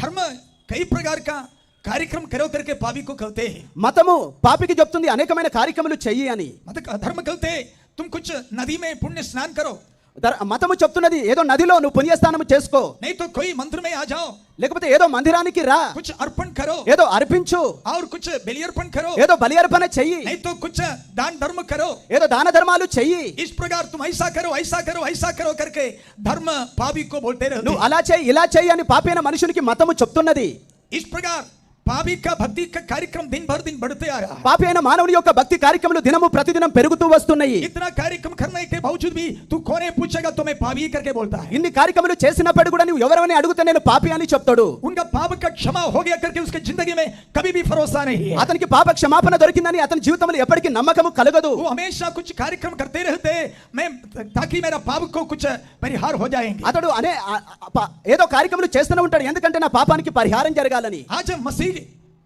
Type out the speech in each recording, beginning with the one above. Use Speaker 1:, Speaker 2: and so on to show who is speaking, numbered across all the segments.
Speaker 1: धर्म कई प्रकार का कार्यक्रम करो करके पापी को कहते हैं।
Speaker 2: మతము పాపికి చెప్తుంది అనేకమైన కార్యక్రమాలు చెయ్యి అని.
Speaker 1: धर्म कहते हैं तुम कुछ नदी में पुण्य स्नान करो.
Speaker 2: మతము చెప్తున్నది ఏదో నదిలో నువ్వు పుణ్యస్నానం చేసుకో.
Speaker 1: नहीं तो कोई मंदिर में आ जाओ.
Speaker 2: లేకపోతే ఏదో మందిరానికి రా.
Speaker 1: कुछ अर्पण करो.
Speaker 2: ఏదో అర్పించు.
Speaker 1: और कुछ बलि अर्पण करो.
Speaker 2: ఏదో బలి అర్పణ చెయ్యి.
Speaker 1: नहीं तो कुछ दान धर्म करो.
Speaker 2: ఏదో దాన ధర్మాలు చెయ్యి.
Speaker 1: इस प्रकार तुम ऐसा करो ऐसा करो ऐसा करो करके धर्म पापी को बोलते रहते.
Speaker 2: నువ్వు అలా చెయ్యి ఇలా చెయ్యి అని పాపి అయిన మనుషునికి మతము చెప్తున్నది.
Speaker 1: इस प्रकार पापी का भक्ति का कार्यक्रम दिन भर दिन बढ़ते आ रहा है.
Speaker 2: పాపి అయిన మానవుని యొక్క భక్తి కార్యక్రమాలు దినము ప్రతిదినం పెరుగుతూ వస్తున్నాయి.
Speaker 1: इतना कार्यक्रम करने के बावजूद भी तू कोने पूछेगा तो मैं पापी करके बोलता है.
Speaker 2: ఇన్ని కార్యక్రమాలు చేసినప్పుడు కూడా నువ్వు ఎవరని అడిగితే నేను పాపి అని చెప్తాడు.
Speaker 1: उनका पाप का क्षमा हो गया करके उसके जिंदगी में कभी भी भरोसा नहीं है.
Speaker 2: అతనికి పాప క్షమాపణ దొరికిందని అతని జీవితంలో ఎప్పటికీ నమ్మకము కలగదు.
Speaker 1: वो हमेशा कुछ कार्यक्रम करते रहते मैं ताकि मेरा पाप को कुछ परिहार हो जाएंगे.
Speaker 2: అతడు ఏదో కార్యక్రమాలు చేస్తూనే ఉంటాడు ఎందుకంటే నా పాపానికి పరిహారం జరగాలని.
Speaker 1: आज मसीह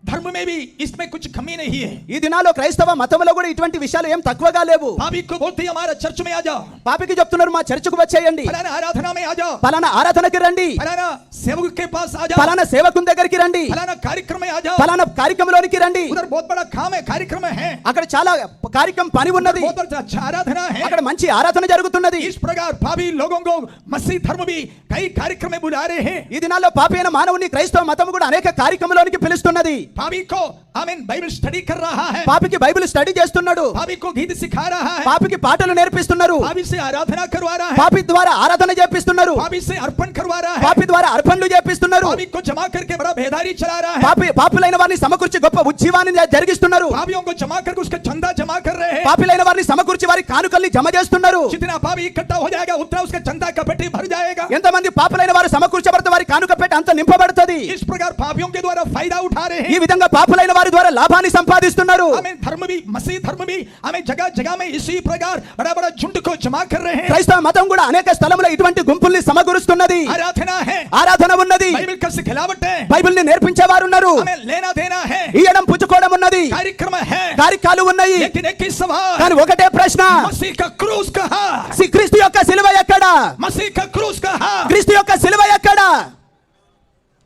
Speaker 1: धर्म में भी इसमें कुछ कमी नहीं है.
Speaker 2: ఈ దినాల్లో క్రైస్తవ మతంలో కూడా ఇటువంటి విషయాలు ఏం తక్కువగా లేవు.
Speaker 1: पापी को बोलते हैं हमारा चर्च में आ जाओ.
Speaker 2: పాపికి చెప్తున్నారు మా చర్చికి వచ్చేయండి.
Speaker 1: फलाना आराधना में आ जाओ.
Speaker 2: ఫలానా ఆరాధనకి రండి.
Speaker 1: फलाना सेवक के पास आ जाओ.
Speaker 2: ఫలానా సేవకుని దగ్గరికి రండి.
Speaker 1: फलाना कार्यक्रम में आ जाओ.
Speaker 2: ఫలానా కార్యక్రమంలోనికి రండి.
Speaker 1: उधर बहुत बड़ा काम है कार्यक्रम है.
Speaker 2: అక్కడ చాలా కార్యక్రమం పని ఉన్నది.
Speaker 1: बहुत बड़ा अच्छा आराधना है.
Speaker 2: అక్కడ మంచి ఆరాధన జరుగుతున్నది.
Speaker 1: इस प्रकार पापी लोगों को मसीह धर्म भी कई कार्यक्रम में बुला रहे हैं.
Speaker 2: ఈ దినాల్లో పాపి అయిన మానవుని క్రైస్తవ మతం కూడా అనేక కార్యక్రమంలోనికి పిలుస్తున్నది.
Speaker 1: पापी को आमीन बाइबल स्टडी कर रहा है.
Speaker 2: పాపికి బైబిల్ స్టడీ చేస్తున్నాడు.
Speaker 1: पापी को गीत सिखा रहा है.
Speaker 2: పాపికి పాటలు నేర్పిస్తున్నారు.
Speaker 1: पापी से आराधना करवा रहा है.
Speaker 2: పాపి ద్వారా ఆరాధన చేపిస్తున్నారు.
Speaker 1: पापी से अर्पण करवा रहा है.
Speaker 2: పాపి ద్వారా అర్పణలు చేపిస్తున్నారు.
Speaker 1: पापी को जमा करके बड़ा बेदारी चला रहा है.
Speaker 2: పాపులైన వారిని సమకూర్చి గొప్ప ఉజ్జీవాన్ని జరిగిస్తున్నారు.
Speaker 1: पापियों को जमा करके उसका चंदा जमा कर रहे हैं.
Speaker 2: పాపులైన వారిని సమకూర్చి వారి కానుకల్ని జమ చేస్తున్నారు.
Speaker 1: जितना पापी इकट्ठा हो जाएगा उतना उसका चंदा का पेटी भर जाएगा.
Speaker 2: ఎంతమంది పాపులైన వారు సమకూర్చబడితే వారి కానుక పెట్టి అంత నింపబడుతుంది.
Speaker 1: इस प्रकार पापियों के द्वारा फायदा उठा रहे हैं.
Speaker 2: ఈ విధంగా పాపులైన వారి ద్వారా లాభాన్ని సంపాదిస్తున్నారు.
Speaker 1: हमें धर्म भी मसीह धर्म भी हमें जगह जगह में इसी प्रकार बड़ा बड़ा झुंड को जमा कर रहे हैं.
Speaker 2: క్రైస్తవ మతం కూడా అనేక స్థలములో ఇటువంటి గుంపుల్ని సమకూరుస్తున్నది.
Speaker 1: आराधना है.
Speaker 2: ఆరాధన ఉన్నది.
Speaker 1: बाइबल का सिखलावट है.
Speaker 2: బైబిల్ని నేర్పించేవారు ఉన్నారు.
Speaker 1: हमें लेना देना है.
Speaker 2: ఇయ్యడం పుచ్చుకోవడం ఉన్నది.
Speaker 1: कार्यक्रम है.
Speaker 2: కార్యక్రమాలు ఉన్నాయి.
Speaker 1: लेकिन एक ही सवाल.
Speaker 2: కానీ ఒకటే ప్రశ్న.
Speaker 1: मसीह का क्रूस कहाँ?
Speaker 2: క్రీస్తు యొక్క సిలువ ఎక్కడ?
Speaker 1: मसीह का क्रूस कहाँ?
Speaker 2: క్రీస్తు యొక్క సిలువ ఎక్కడ?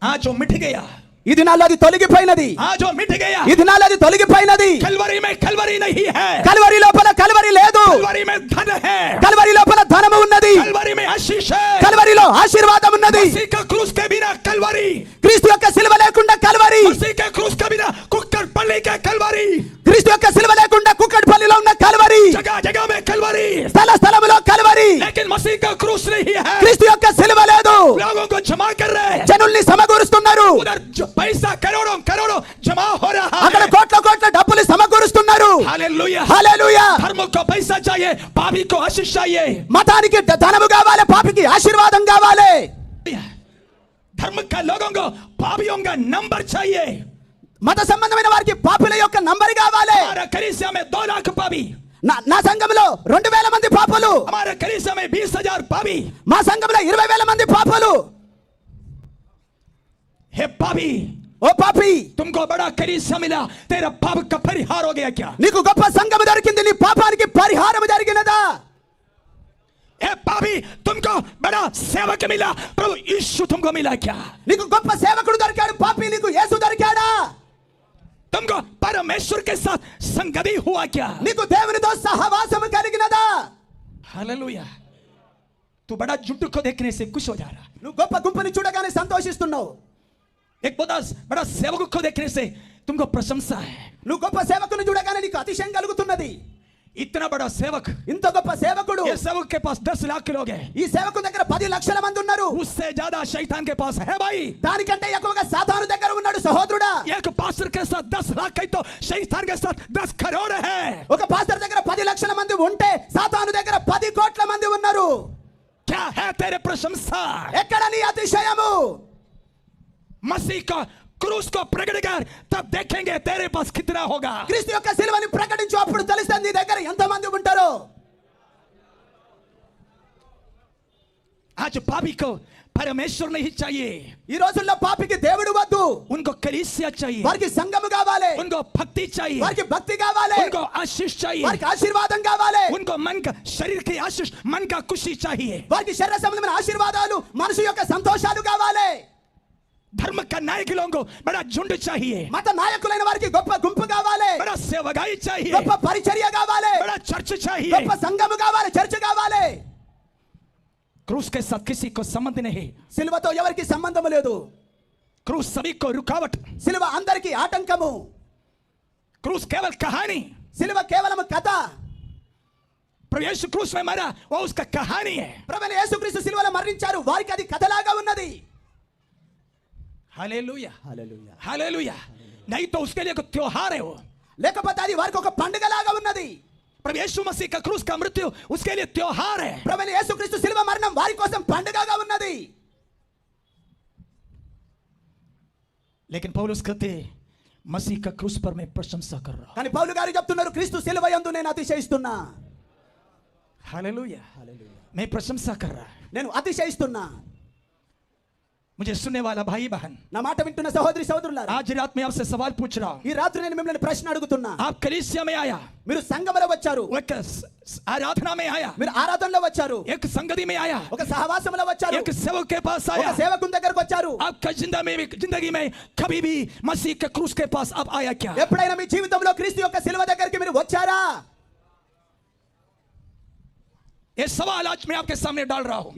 Speaker 1: आज जो मिट गया.
Speaker 2: ఈ దినాల్లో అది తొలగిపోయినది.
Speaker 1: आज जो मिट गया.
Speaker 2: ఈ దినాల్లో అది తొలగిపోయినది.
Speaker 1: कलवरी में कलवरी नहीं है.
Speaker 2: కల్వరి లోపల కల్వరి లేదు.
Speaker 1: कलवरी में धन है.
Speaker 2: కల్వరి లోపల ధనము ఉన్నది.
Speaker 1: कलवरी में आशीष है.
Speaker 2: కల్వరిలో ఆశీర్వాదం ఉన్నది.
Speaker 1: मसीह का क्रूस के बिना कलवरी.
Speaker 2: క్రీస్తు యొక్క సిలువ లేకుండా కల్వరి.
Speaker 1: मसीह के क्रूस के बिना कुक्कड़पल्ली के कलवरी.
Speaker 2: క్రీస్తు యొక్క సిలువ లేకుండా కుక్కట్పల్లిలో ఉన్న కల్వరి.
Speaker 1: जगह जगह में कलवरी.
Speaker 2: స్థలములో కల్వరి.
Speaker 1: लेकिन मसीह का क्रूस नहीं है.
Speaker 2: క్రీస్తు యొక్క సిలువ లేదు.
Speaker 1: लोगों को जमा कर रहे हैं.
Speaker 2: జనుల్ని సమకూరుస్తున్నారు.
Speaker 1: उधर पैसा करोड़ों करोड़ों जमा हो रहा
Speaker 2: అక్కడ
Speaker 1: है.
Speaker 2: కోట్ల డబ్బులు సమకూరుస్తున్నారు.
Speaker 1: हालेलुया.
Speaker 2: హల్లెలూయా.
Speaker 1: धर्म को पैसा चाहिए. पापी को आशीष चाहिए.
Speaker 2: మతానికి ధనము కావాలి. పాపికి ఆశీర్వాదం కావాలి.
Speaker 1: धर्म का लोगों को पापियों का नंबर चाहिए.
Speaker 2: మత సంబంధమైన వారికి పాపుల యొక్క నంబర్ కావాలి.
Speaker 1: हमारा कलीसिया में 2 लाख पापी.
Speaker 2: నా సంఘంలో 2000 మంది పాపులు.
Speaker 1: हमारे कलीसिया में 20,000 पापी.
Speaker 2: మా సంఘంలో 20,000 మంది పాపులు.
Speaker 1: हे पापी,
Speaker 2: ఓ పాపి,
Speaker 1: तुमको बड़ा कलीसिया मिला. तेरा पाप का परिहार हो गया क्या?
Speaker 2: నీకు గొప్ప సంఘం దొరికింది. నీ పాపానికి పరిహారం జరిగినదా?
Speaker 1: हे पापी, तुमको बड़ा सेवक मिला. प्रभु यीशु तुमको मिला क्या?
Speaker 2: నీకు గొప్ప సేవకుడు దొరికాడు. పాపి, నీకు యేసు దొరికాడా?
Speaker 1: तुमको परमेश्वर के साथ संगति हुआ क्या?
Speaker 2: నీకు దేవునితో సహవాసం కలిగినదా?
Speaker 1: हालेलुया. तू बड़ा झुंड को देखने से खुश हो जा रहा.
Speaker 2: నువ్వు గొప్ప గుంపుని చూడగానే సంతోషిస్తున్నావు.
Speaker 1: एक बड़ा सेवक को देखने से तुमको प्रशंसा है.
Speaker 2: నువ్వు గొప్ప సేవకుని చూడగానే నీకు అతిశయం కలుగుతున్నది.
Speaker 1: इतना बड़ा सेवक.
Speaker 2: ఇంత గొప్ప సేవకుడు.
Speaker 1: ये सेवक के पास 10 लाख लोग हैं.
Speaker 2: ఈ సేవకుని దగ్గర 10 లక్షల మంది ఉన్నారు.
Speaker 1: उससे ज्यादा शैतान के पास है भाई.
Speaker 2: దానికంటే ఎక్కువగా సాతాను దగ్గర ఉన్నాడు సహోదరుడా.
Speaker 1: एक पास्टर के साथ 10 लाख है तो शैतान के साथ 10 करोड़ है.
Speaker 2: ఒక పాస్టర్ దగ్గర 10 లక్షల మంది ఉంటే సాతాను దగ్గర 10 కోట్ల మంది ఉన్నారు.
Speaker 1: क्या है तेरे प्रशंसा?
Speaker 2: ఎక్కడ నీ అతిశయము?
Speaker 1: मसीह का क्रूस को प्रकट कर तब देखेंगे तेरे पास कितना होगा.
Speaker 2: క్రీస్తు యొక్క సిలువని ప్రకటించు. అప్పుడు తెలుస్తుంది నీ దగ్గర ఎంత మంది ఉంటారో.
Speaker 1: आज पापी को परमेश्वर नहीं चाहिए.
Speaker 2: ఈ రోజుల్లో పాపికి దేవుడు వద్దు.
Speaker 1: उनको कलीसिया चाहिए.
Speaker 2: వారికి సంఘము కావాలి.
Speaker 1: उनको भक्ति चाहिए.
Speaker 2: వారికి భక్తి కావాలి.
Speaker 1: उनको आशीष चाहिए.
Speaker 2: వారికి ఆశీర్వాదం కావాలి.
Speaker 1: उनको मन का शरीर की आशीष मन का खुशी चाहिए.
Speaker 2: వారికి శరీర సంబంధమైన ఆశీర్వాదాలు, మనసు యొక్క సంతోషాలు కావాలి.
Speaker 1: धर्म का नायक लोगों को बड़ा झुंड चाहिए,
Speaker 2: మత నాయకులైన వారికి గొప్ప గుంపు కావాలి,
Speaker 1: बड़ा सेवकाई चाहिए,
Speaker 2: గొప్ప పరిచర్య కావాలి,
Speaker 1: बड़ा चर्च चाहिए।
Speaker 2: గొప్ప సంఘము కావాలి, చర్చ కావాలి।
Speaker 1: क्रूस के साथ किसी को संबंध नहीं,
Speaker 2: సిలువతో ఎవరికి సంబంధం లేదు।
Speaker 1: क्रूस सभी को रुकावट,
Speaker 2: సిలువ అందరికీ ఆటంకము।
Speaker 1: क्रूस केवल कहानी,
Speaker 2: సిలువ కేవలం కథ।
Speaker 1: प्रभु यीशु क्रूस में मरा वो उसका कहानी है।
Speaker 2: ప్రభువైన యేసుక్రీస్తు సిలువలో మరణించారు, వారికి అది కథలాగా ఉన్నది।
Speaker 1: हालेलुया,
Speaker 2: హల్లెలూయా।
Speaker 1: हालेलुया। नहीं तो उसके लिए कोई त्योहार है वो।
Speaker 2: లేకపోతే అది వారికి ఒక పండుగలాగా ఉన్నది।
Speaker 1: प्रभु यीशु मसीह का क्रूस का मृत्यु उसके लिए त्योहार है।
Speaker 2: ప్రభువైన యేసుక్రీస్తు సిలువ మరణం వారి కోసం పండుగగా ఉన్నది।
Speaker 1: लेकिन पौलुस कहते मसीह का क्रूस पर मैं प्रशंसा कर रहा हूं।
Speaker 2: కానీ పౌలు గారు చెప్తున్నారు క్రీస్తు సిలువ యందు నేను అతిశయిస్తున్నా।
Speaker 1: हालेलुया, मैं प्रशंसा कर रहा हूं।
Speaker 2: నేను అతిశయిస్తున్నా।
Speaker 1: मुझे सुनने वाला भाई बहन,
Speaker 2: నా మాట వింటున్న సహోదరి సహోదరులారా,
Speaker 1: आज रात में आपसे सवाल पूछ रहा हूं।
Speaker 2: ఈ రాత్రి నేను మిమ్మల్ని ప్రశ్న అడుగుతున్నా।
Speaker 1: आप कलीसिया में आया,
Speaker 2: మీరు సంఘములో వచ్చారు,
Speaker 1: एक आराधना में आया,
Speaker 2: మీరు ఆరాధనలో వచ్చారు,
Speaker 1: एक संगति में आया,
Speaker 2: ఒక సహవాసంలో వచ్చారు,
Speaker 1: एक सेवक के पास
Speaker 2: ఒక
Speaker 1: आया।
Speaker 2: సేవకుని దగ్గరకు వచ్చారు।
Speaker 1: आपका जिंदगी में कभी भी मसीह के क्रूस के पास आप आया क्या?
Speaker 2: ఎప్పుడైనా మీ జీవితంలో క్రీస్తు యొక్క సిలువ దగ్గరికి మీరు వచ్చారా?
Speaker 1: ये सवाल आज मैं आपके सामने डाल रहा हूं।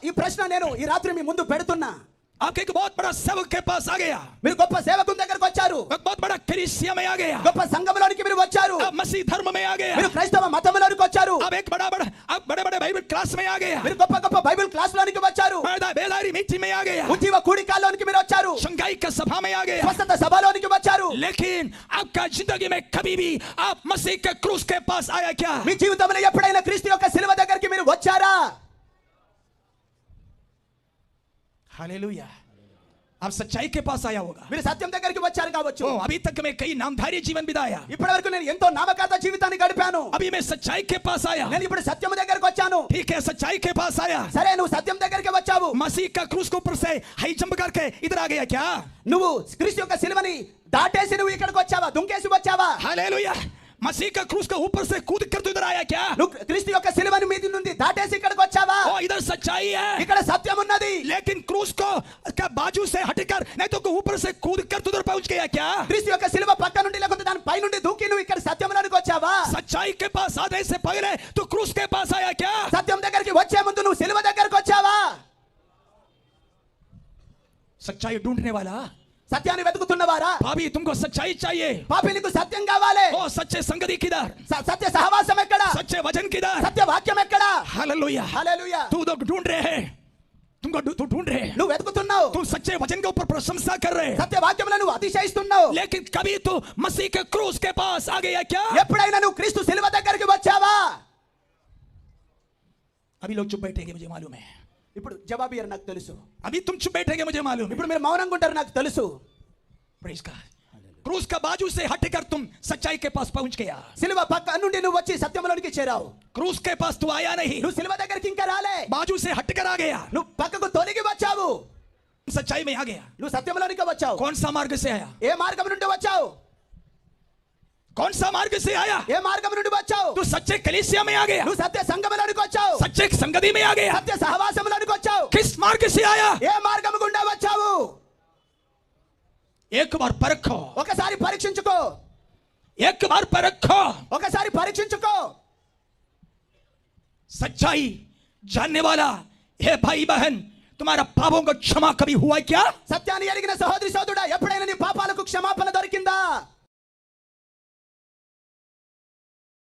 Speaker 2: ఈ ప్రశ్న నేను ఈ రాత్రి మీ ముందు పెడుతున్నా।
Speaker 1: आपके एक बहुत बड़ा सेवक के पास आ गया,
Speaker 2: మీరు గొప్ప సేవకుని దగ్గరకు వచ్చారు,
Speaker 1: एक बहुत बड़ा कलीसिया में आ गया,
Speaker 2: గొప్ప సంఘంలోనికి మీరు వచ్చారు,
Speaker 1: आप मसीह धर्म में आ गया,
Speaker 2: మీరు క్రైస్తవ మతంలోనికి వచ్చారు,
Speaker 1: आप एक आप बड़े बड़े बाइबल क्लास में आ गया,
Speaker 2: మీరు గొప్ప గొప్ప బైబిల్ క్లాసులోనికి వచ్చారు,
Speaker 1: बेदारी मीटिंग में आ गया,
Speaker 2: ఉజ్జీవ కూడికాల్లోనికి మీరు వచ్చారు,
Speaker 1: शंघाई का सभा में आ गया।
Speaker 2: స్వస్థత సభలోనికి వచ్చారు।
Speaker 1: लेकिन आपका जिंदगी में कभी भी आप मसीह के क्रूस के पास आया क्या?
Speaker 2: మీ జీవితంలో ఎప్పుడైనా క్రీస్తు యొక్క సిలువ దగ్గరికి మీరు వచ్చారా?
Speaker 1: हालेलुया। आप सच्चाई के पास आया होगा।
Speaker 2: మీరు సత్యం దగ్గరికి వచ్చారు కావచ్చు।
Speaker 1: ओ, अभी तक मैं कई नामधारी जीवन बिताया,
Speaker 2: ఇప్పటి వరకు నేను ఎంతో నామకార్థ జీవితాన్ని గడిపాను।
Speaker 1: अभी मैं सच्चाई के पास आया।
Speaker 2: నేను ఇప్పుడు సత్యం దగ్గరికి వచ్చాను।
Speaker 1: ठीक है, सच्चाई के पास आया।
Speaker 2: సరే, నువ్వు సత్యం దగ్గరికి వచ్చావు,
Speaker 1: मसीह का क्रूस के ऊपर से हाई जंप करके इधर आ गया क्या?
Speaker 2: నువ్వు క్రీస్తు యొక్క సిలువని దాటేసి నువ్వు ఇక్కడికి వచ్చావా, దుంకేసి వచ్చావా?
Speaker 1: हालेलुया। मसीह का क्रूस के ऊपर से कूद कर तो इधर आया क्या?
Speaker 2: నువ్వు క్రీస్తు యొక్క సిలువని మీది నుండి దాటేసి ఇక్కడికి వచ్చావా?
Speaker 1: ओ, इधर सच्चाई है,
Speaker 2: ఇక్కడ సత్యం ఉన్నది।
Speaker 1: लेकिन क्रूस को का बाजू से हटकर नहीं तो ऊपर से कूद कर तो उधर पहुंच गया क्या?
Speaker 2: క్రీస్తు యొక్క సిలువ పక్క నుండి లేకపోతే దాని పై నుండి దూకి నువ్వు ఇక్కడ సత్యంలోనికి వచ్చావా?
Speaker 1: सच्चाई के पास आने से पहले तो क्रूस के पास आया क्या?
Speaker 2: సత్యం దగ్గరికి వచ్చే ముందు నువ్వు సిలువ దగ్గరికి వచ్చావా?
Speaker 1: सच्चाई ढूंढने वाला
Speaker 2: సత్యాన్ని వెతుకుతున్నవారా?
Speaker 1: भाभी, तुमको सच्चाई चाहिए।
Speaker 2: పాపి, నీకు సత్యం కావాలి।
Speaker 1: ओ, सच्चे संगति किधर?
Speaker 2: సత్య సహవాసం ఎక్కడ?
Speaker 1: सच्चे वचन किधर?
Speaker 2: సత్య వాక్యం ఎక్కడ?
Speaker 1: हालेलुया।
Speaker 2: హల్లెలూయా।
Speaker 1: तू तो ढूंढ रहे हैं, तू ढूंढ रहे हैं,
Speaker 2: నువ్వు వెతుకుతున్నావు,
Speaker 1: तुम सच्चे वचन के ऊपर प्रशंसा कर रहे हैं,
Speaker 2: సత్య వాక్యంలో నువ్వు అతిశయిస్తున్నావు।
Speaker 1: लेकिन कभी तो मसीह के क्रूस के पास आ गया क्या?
Speaker 2: ఎప్పుడైనా నువ్వు క్రీస్తు సిలువ దగ్గరికి వచ్చావా?
Speaker 1: अभी लोग चुप बैठेंगे मुझे मालूम है,
Speaker 2: ఇప్పుడు జవాబు ఇయ్యరు నాకు తెలుసు।
Speaker 1: अभी तुम चुप बैठेंगे मुझे मालूम है।
Speaker 2: ఇప్పుడు మీరు మౌనంగా ఉంటారు నాకు తెలుసు।
Speaker 1: Praise God. क्रूस का बाजू से हटकर तुम सच्चाई के पास पहुंच गया।
Speaker 2: సిలువ పక్క నుండి నువ్వు వచ్చి సత్యంలోనికి చేరావు।
Speaker 1: क्रूस के पास तू आया नहीं,
Speaker 2: నువ్వు సిలువ దగ్గరికి ఇంకా రాలే,
Speaker 1: बाजू से हटकर आ गया,
Speaker 2: నువ్వు పక్కకు తొలగి వచ్చావు,
Speaker 1: सच्चाई में आ गया।
Speaker 2: నువ్వు సత్యంలోనికి వచ్చావు।
Speaker 1: कौन सा मार्ग से आया?
Speaker 2: ఏ మార్గం నుండి వచ్చావు?
Speaker 1: कौन सा मार्ग से आया?
Speaker 2: ఏ మార్గం నుండి వచ్చావు?
Speaker 1: तू सच्चे कलीसिया में आ गया,
Speaker 2: నువ్వు సత్య సంఘంలోనికి వచ్చావు,
Speaker 1: सच्चे संगति में आ गया।
Speaker 2: సత్య సహవాసంలోనికి వచ్చావు।
Speaker 1: किस मार्ग से आया?
Speaker 2: ఏ మార్గం గుండా వచ్చావు?
Speaker 1: एक बार परखो,
Speaker 2: ఒకసారి పరీక్షించుకో,
Speaker 1: एक बार परखो।
Speaker 2: ఒకసారి పరీక్షించుకో।
Speaker 1: सच्चाई जानने वाला हे भाई बहन, तुम्हारा पापों को क्षमा कभी हुआ क्या?
Speaker 2: సత్యాన్ని ఎరిగిన సహోదరి సోదరుడా, ఎప్పుడైనా నీ పాపాలకు క్షమాపణ దొరికిందా?